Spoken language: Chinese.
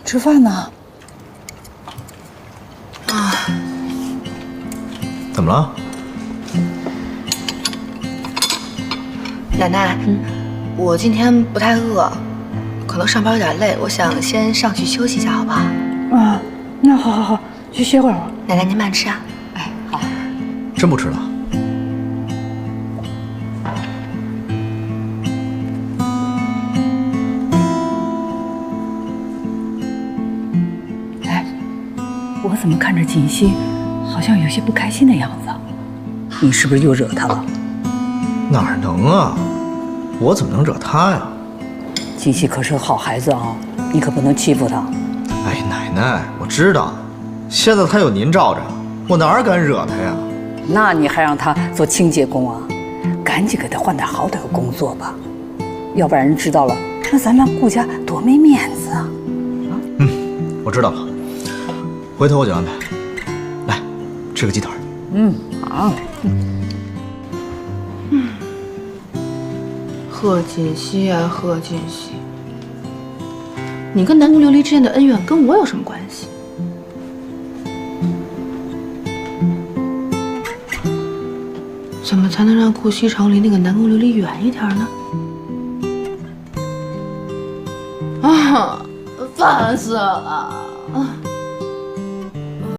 吃饭呢？啊，怎么了？奶奶，我今天不太饿，可能上班有点累，我想先上去休息一下，好不好？啊，那好，去歇会儿吧。奶奶您慢吃啊。哎，好。真不吃了？哎，我怎么看着锦溪好像有些不开心的样子？你是不是又惹她了？哪能啊？我怎么能惹他呀？锦溪可是个好孩子啊，你可不能欺负他。哎，奶奶，我知道，现在他有您罩着，我哪敢惹他呀？那你还让他做清洁工啊？赶紧给他换点好点的工作吧，要不然人知道了，那咱们顾家多没面子啊！我知道了，回头我就安排。来，吃个鸡腿。好。贺锦溪啊，贺锦溪，你跟南宫琉璃之间的恩怨跟我有什么关系？怎么才能让顾西城离那个南宫琉璃远一点呢？啊，烦死了！